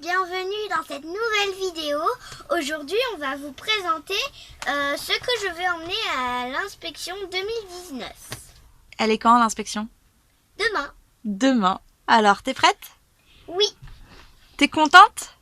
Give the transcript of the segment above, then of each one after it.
bienvenue dans cette nouvelle vidéo. Aujourd'hui, on va vous présenter ce que je vais emmener à l'inspection 2019. Elle est quand l'inspection? Demain. Demain. Alors, t'es prête? Oui. T'es contente?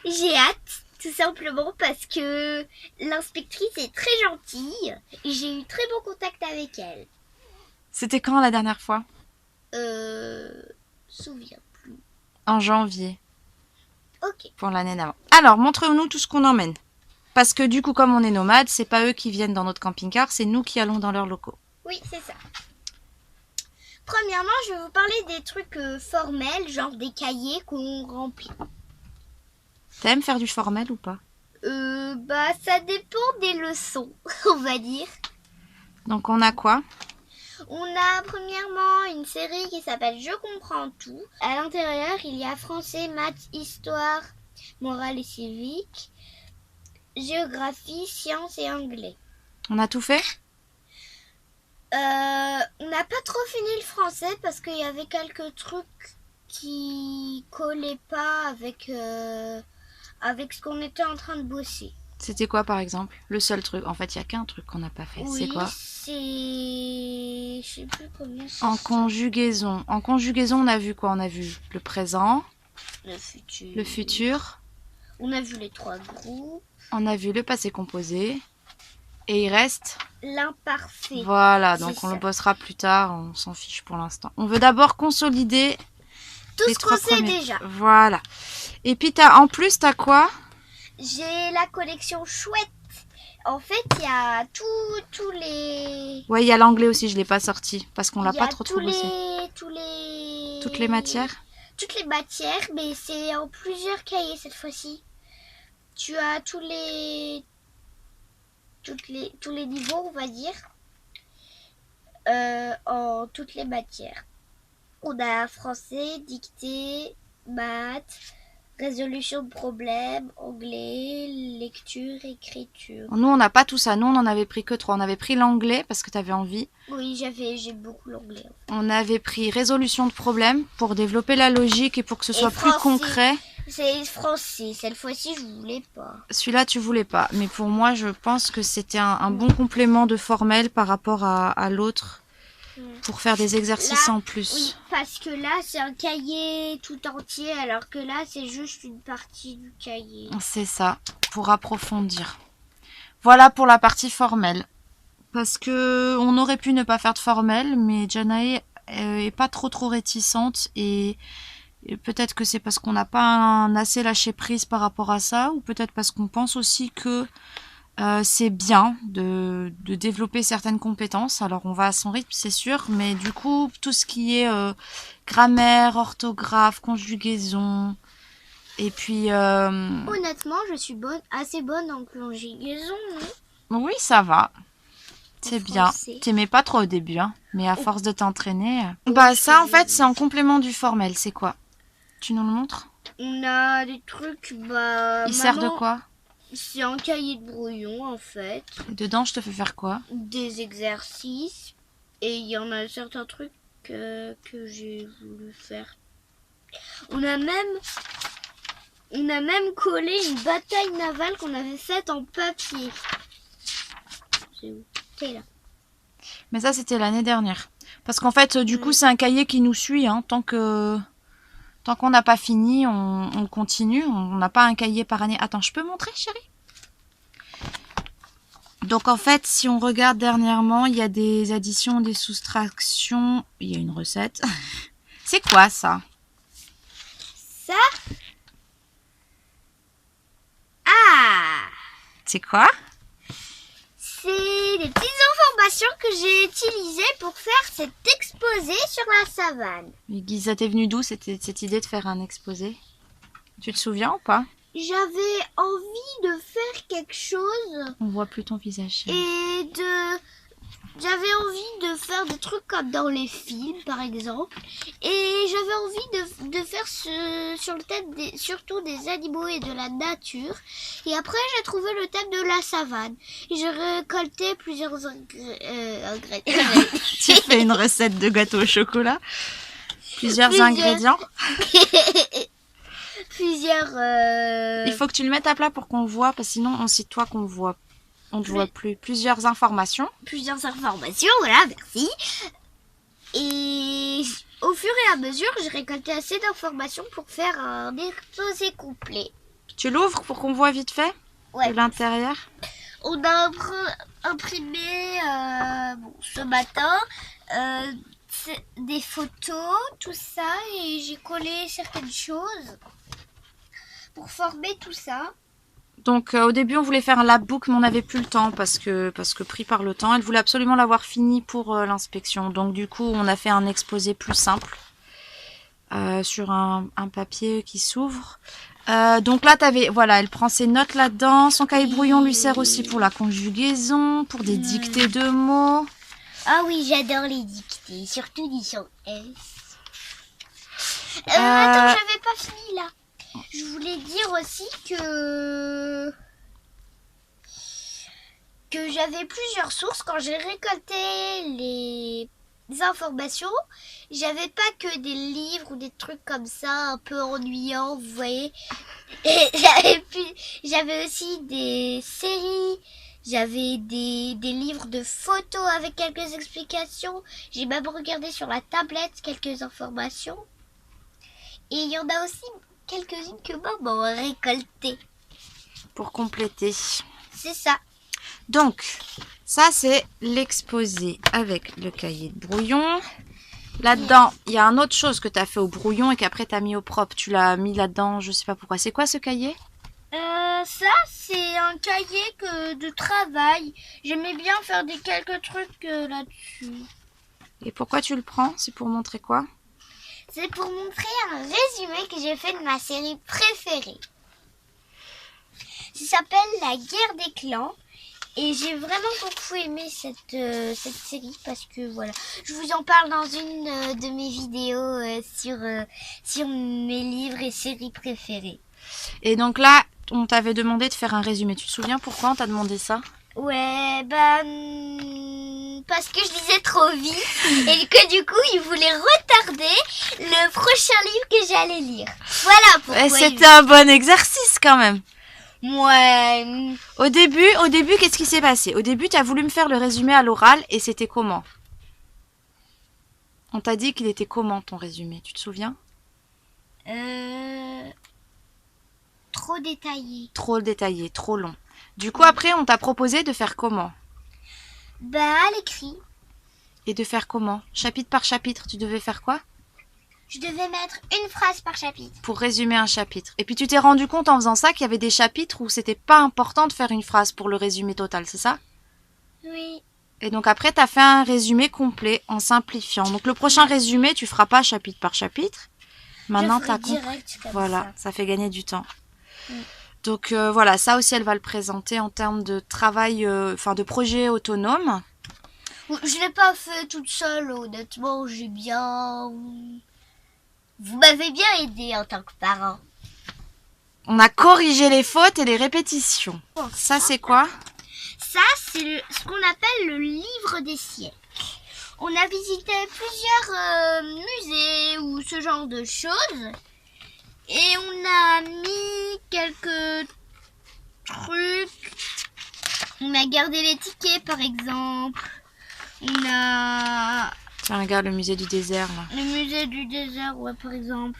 J'ai hâte, tout simplement parce que l'inspectrice est très gentille et j'ai eu très bon contact avec elle. C'était quand la dernière fois? Souviens plus. En janvier. Ok. Pour l'année d'avant. Alors, montre-nous tout ce qu'on emmène. Parce que du coup, comme on est nomades, c'est pas eux qui viennent dans notre camping-car, c'est nous qui allons dans leurs locaux. Oui, c'est ça. Premièrement, je vais vous parler des trucs formels, genre des cahiers qu'on remplit. T'aimes faire du formel ou pas? Ça dépend des leçons, on va dire. Donc on a quoi? On a premièrement une série qui s'appelle Je comprends tout. À l'intérieur, il y a français, maths, histoire, morale et civique, géographie, sciences et anglais. On a tout fait? On n'a pas trop fini le français parce qu'il y avait quelques trucs qui collaient pas avec ce qu'on était en train de bosser. C'était quoi par exemple? Le seul truc. En fait, il n'y a qu'un truc qu'on n'a pas fait. Oui, c'est quoi? Je sais plus comment c'est. En conjugaison. En conjugaison, on a vu quoi? On a vu le présent, Le futur. le futur. On a vu les trois groupes. On a vu le passé composé. Et il reste l'imparfait. Voilà, donc on le bossera plus tard, on s'en fiche pour l'instant. On veut d'abord consolider tout les ce qu'on sait premiers. déjà. Voilà. Et puis en plus, t'as quoi? J'ai la collection chouette. En fait, il y a tous les... Ouais, il y a l'anglais aussi, je l'ai pas sorti parce qu'on l'a pas trop bossé. Toutes les matières? Toutes les matières, mais c'est en plusieurs cahiers cette fois-ci. Tu as tous les niveaux, on va dire, en toutes les matières. On a français, dictée, maths, résolution de problèmes, anglais, lecture, écriture. Nous, on n'a pas tout ça. Nous, on en avait pris que 3. On avait pris l'anglais parce que tu avais envie. Oui, j'ai beaucoup l'anglais. On avait pris résolution de problèmes pour développer la logique et pour que ce soit plus concret. C'est français. Cette fois-ci, je voulais pas. Celui-là, tu voulais pas. Mais pour moi, je pense que c'était un bon complément de formel par rapport à l'autre. Pour faire des exercices là, en plus. Oui, parce que là, c'est un cahier tout entier, alors que là, c'est juste une partie du cahier. C'est ça, pour approfondir. Voilà pour la partie formelle. Parce que on aurait pu ne pas faire de formel, mais Janae est pas trop réticente et peut-être que c'est parce qu'on n'a pas assez lâché prise par rapport à ça, ou peut-être parce qu'on pense aussi que c'est bien de développer certaines compétences. Alors on va à son rythme, c'est sûr, mais du coup tout ce qui est grammaire, orthographe, conjugaison, et puis honnêtement, je suis assez bonne en conjugaison, non? Oui, ça va, c'est bien. T'aimais pas trop au début, hein, mais à force de t'entraîner. Bah ça en fait c'est en complément du formel. C'est quoi? Tu nous le montres? On a des trucs, il sert de quoi? C'est un cahier de brouillon en fait. Et dedans, je te fais faire quoi? Des exercices. Et il y en a certains trucs que j'ai voulu faire. On a même collé une bataille navale qu'on avait faite en papier. C'est où? C'est là. Mais ça, c'était l'année dernière. Parce qu'en fait, du coup, c'est un cahier qui nous suit. Hein, tant qu'on n'a pas fini, on continue. On n'a pas un cahier par année. Attends, je peux montrer, chérie? Donc en fait, si on regarde dernièrement, il y a des additions, des soustractions. Il y a une recette. C'est quoi ça? Ça? Ah! C'est quoi? C'est des petites informations que j'ai utilisées pour faire cet exposé sur la savane. Ça t'est venu d'où cette idée de faire un exposé? Tu te souviens ou pas? J'avais envie de faire quelque chose. On voit plus ton visage. J'avais envie de faire des trucs comme dans les films, par exemple. Et j'avais envie de faire sur le thème surtout des animaux et de la nature. Et après, j'ai trouvé le thème de la savane. Et j'ai récolté plusieurs ingrédients. Tu fais une recette de gâteau au chocolat? Plusieurs ingrédients. Plusieurs plusieurs... Il faut que tu le mettes à plat pour qu'on le voit, parce que sinon, c'est toi qu'on voit. On ne voit plus. Plusieurs informations. Plusieurs informations, voilà, merci. Et au fur et à mesure, j'ai récolté assez d'informations pour faire un exposé complet. Tu l'ouvres pour qu'on voit vite fait Ouais. de l'intérieur. On a imprimé ce matin des photos, tout ça, et j'ai collé certaines choses pour former tout ça. Donc au début on voulait faire un labbook mais on n'avait plus le temps parce que pris par le temps. Elle voulait absolument l'avoir fini pour l'inspection. Donc du coup on a fait un exposé plus simple sur un papier qui s'ouvre. Donc là voilà, elle prend ses notes là-dedans. Son cahier brouillon lui sert aussi pour la conjugaison, pour des dictées de mots. Ah oui, j'adore les dictées, surtout du son S. Attends, j'avais pas fini là. Je voulais dire aussi que j'avais plusieurs sources quand j'ai récolté les informations. J'avais pas que des livres ou des trucs comme ça un peu ennuyants, vous voyez. Et j'avais aussi des séries. J'avais des livres de photos avec quelques explications. J'ai même regardé sur la tablette quelques informations. Et il y en a aussi quelques-unes que maman a récoltées. Pour compléter. C'est ça. Donc, ça c'est l'exposé avec le cahier de brouillon. Là-dedans, il y a une autre chose que tu as fait au brouillon et qu'après tu as mis au propre. Tu l'as mis là-dedans, je sais pas pourquoi. C'est quoi ce cahier? Ça, c'est un cahier de travail. J'aimais bien faire quelques trucs là-dessus. Et pourquoi tu le prends? C'est pour montrer quoi? C'est pour montrer un résumé que j'ai fait de ma série préférée. Ça s'appelle La Guerre des Clans. Et j'ai vraiment beaucoup aimé cette série parce que voilà, je vous en parle dans une de mes vidéos sur mes livres et séries préférées. Et donc là, on t'avait demandé de faire un résumé. Tu te souviens pourquoi on t'a demandé ça? Ouais, parce que je lisais trop vite et que du coup, ils voulaient retarder le prochain livre que j'allais lire. Voilà pourquoi. C'était un bon exercice quand même. Ouais. Au début, qu'est-ce qui s'est passé? Au début, tu as voulu me faire le résumé à l'oral et c'était comment? On t'a dit qu'il était comment ton résumé? Tu te souviens? Trop détaillé. Trop détaillé, trop long. Du coup, après, on t'a proposé de faire comment? À l'écrit. Et de faire comment? Chapitre par chapitre, tu devais faire quoi? Je devais mettre une phrase par chapitre. Pour résumer un chapitre. Et puis tu t'es rendu compte en faisant ça qu'il y avait des chapitres où c'était pas important de faire une phrase pour le résumé total, c'est ça? Oui. Et donc après, tu as fait un résumé complet en simplifiant. Donc le prochain résumé, tu feras pas chapitre par chapitre. Maintenant, tu as compris. Voilà, ça fait gagner du temps. Donc voilà, ça aussi, elle va le présenter en termes de travail, de projet autonome. Je l'ai pas fait toute seule, honnêtement, Vous m'avez bien aidé en tant que parent. On a corrigé les fautes et les répétitions. Ça, c'est quoi? Ça, c'est ce qu'on appelle le livre des siècles. On a visité plusieurs musées ou ce genre de choses. Et on a mis quelques trucs. On a gardé les tickets, par exemple. On a... Tiens, regarde le musée du désert, là. Le musée du désert, ouais, par exemple.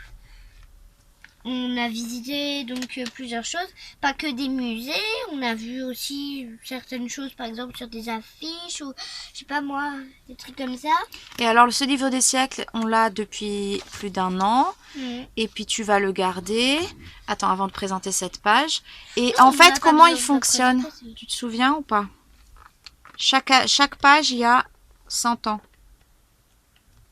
On a visité donc plusieurs choses, pas que des musées, on a vu aussi certaines choses, par exemple sur des affiches ou je sais pas moi, des trucs comme ça. Et alors ce livre des siècles, on l'a depuis plus d'1 an, et puis tu vas le garder. Attends, avant de présenter cette page. Et en fait, comment il fonctionne? Tu te souviens ou pas? Chaque page, il y a 100 ans.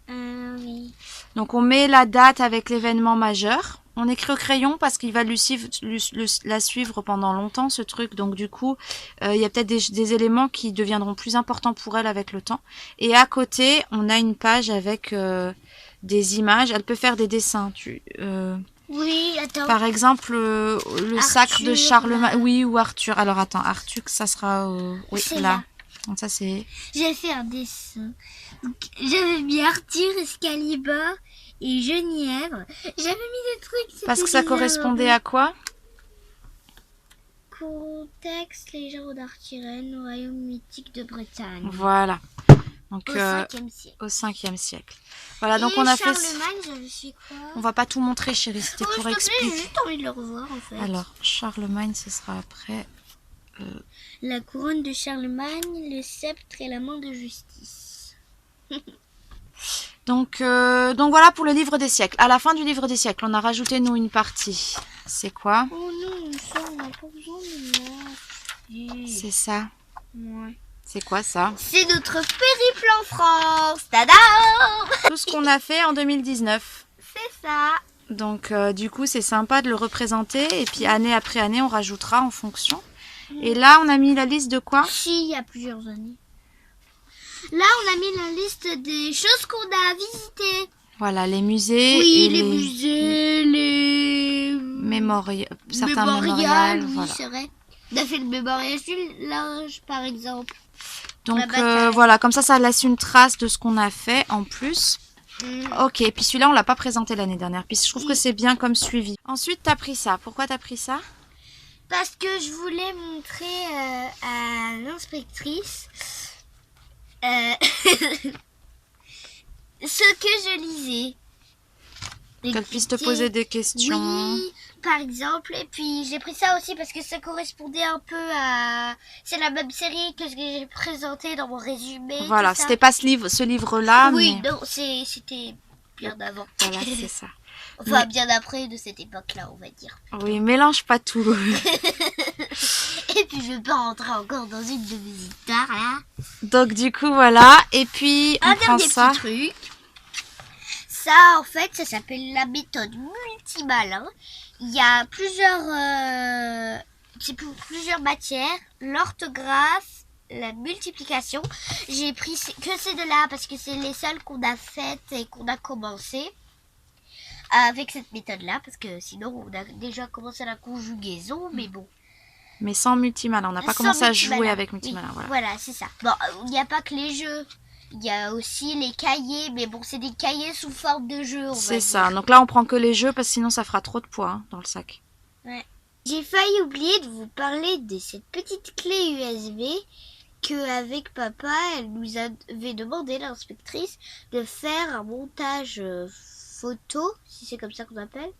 Oui. Donc on met la date avec l'événement majeur. On écrit au crayon parce qu'il va la suivre pendant longtemps, ce truc. Donc du coup, il y a peut-être des éléments qui deviendront plus importants pour elle avec le temps. Et à côté, on a une page avec des images. Elle peut faire des dessins. Oui, attends. Par exemple, le sacre de Charlemagne. Oui, ou Arthur. Alors attends, Arthur, ça sera... oui, là. Donc ça c'est... J'ai fait un dessin. J'avais mis Arthur, Excalibur et Genièvre. J'avais mis des trucs. C'était Parce que ça bizarre, correspondait à quoi? Contexte, légende d'Arthurène, royaume mythique de Bretagne. Voilà. Donc, Au 5e siècle. au 5e siècle. Voilà, donc Et on a fait... Charlemagne, j'avais fait quoi? On va pas tout montrer, chérie, c'était Oh, pour s'il te plaît, j'ai expliquer. juste envie de le revoir en fait. Alors, Charlemagne, ce sera après. La couronne de Charlemagne, le sceptre et la main de justice. Donc voilà pour le livre des siècles. À la fin du livre des siècles, on a rajouté, nous, une partie. C'est quoi? Oh non, ça, on n'a pas besoin de là. C'est ça. Ouais. C'est quoi ça? C'est notre périple en France. Tada! Tout ce qu'on a fait en 2019. C'est ça. Donc du coup, c'est sympa de le représenter. Et puis année après année, on rajoutera en fonction. Et là, on a mis la liste de quoi? Si, il y a plusieurs années. Là, on a mis la liste des choses qu'on a visitées. Voilà, les musées. Oui, et les musées, les... certains mémorials, mémorials. oui, Voilà. c'est vrai. On a fait le mémorial du linge, par exemple. Donc La bataille. voilà, comme ça laisse une trace de ce qu'on a fait en plus. Ok, puis celui-là, on l'a pas présenté l'année dernière. Puis je trouve que c'est bien comme suivi. Ensuite, t'as pris ça. Pourquoi t'as pris ça? Parce que je voulais montrer à l'inspectrice ce que je lisais. Qu'elle puisse te poser des questions. Oui, par exemple. Et puis j'ai pris ça aussi parce que ça correspondait un peu à... C'est la même série que ce que j'ai présenté dans mon résumé. Voilà, tout ça. c'était pas ce livre-là, Oui, mais non, c'était bien avant. voilà, c'est ça. Enfin, Mais- bien après de cette époque-là, on va dire. Oui, mélange pas tout. Et puis je vais pas rentrer encore dans une de mes histoires, là. Donc du coup, voilà. Et puis, on Un prend dernier ça. petit truc. Ça, en fait, ça s'appelle la méthode multimalin. Il y a plusieurs... c'est pour plusieurs matières. L'orthographe, la multiplication. J'ai pris que ces deux-là parce que c'est les seules qu'on a faites et qu'on a commencé avec cette méthode-là. Parce que sinon, on a déjà commencé la conjugaison, mais bon. Mais sans multimalin. On n'a pas Sans commencé à jouer multimalin. avec multimalin. Oui, Voilà. c'est ça. Bon, il n'y a pas que les jeux. Il y a aussi les cahiers, mais bon, c'est des cahiers sous forme de jeux, on va C'est dire. ça. Donc là, on prend que les jeux parce que sinon, ça fera trop de poids hein, dans le sac. Ouais. J'ai failli oublier de vous parler de cette petite clé USB qu'avec papa, elle nous avait demandé, l'inspectrice, de faire un montage photo, si c'est comme ça qu'on appelle,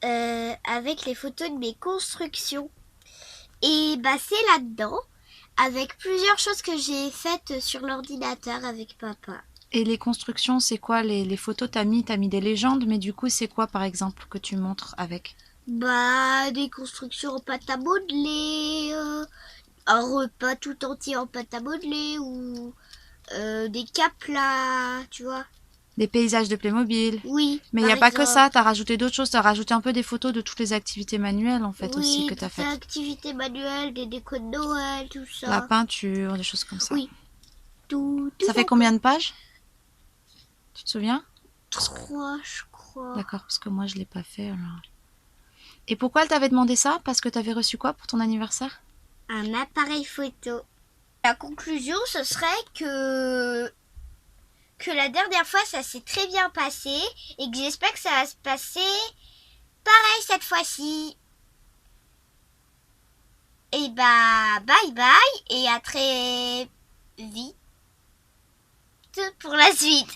avec les photos de mes constructions. Et bah c'est là-dedans, avec plusieurs choses que j'ai faites sur l'ordinateur avec papa. Et les constructions, c'est quoi les photos? T'as mis des légendes, mais du coup, c'est quoi, par exemple, que tu montres avec? Bah, des constructions en pâte à modeler, un repas tout entier en pâte à modeler, ou des caplas, tu vois. Des paysages de Playmobil. Oui. Mais il n'y a par pas que exemple. ça, t'as rajouté d'autres choses, t'as rajouté un peu des photos de toutes les activités manuelles, en fait, Oui, aussi, que t'as des faites. activités manuelles, des décos de Noël, tout ça. La peinture, des choses comme ça. Oui. Tout Ça fait combien de pages? Tu te souviens? 3, je crois. D'accord, parce que moi, je l'ai pas fait, alors. Et pourquoi elle t'avait demandé ça? Parce que t'avais reçu quoi pour ton anniversaire? Un appareil photo. La conclusion, ce serait que la dernière fois, ça s'est très bien passé et que j'espère que ça va se passer pareil cette fois-ci. Et bah, bye bye et à très vite pour la suite.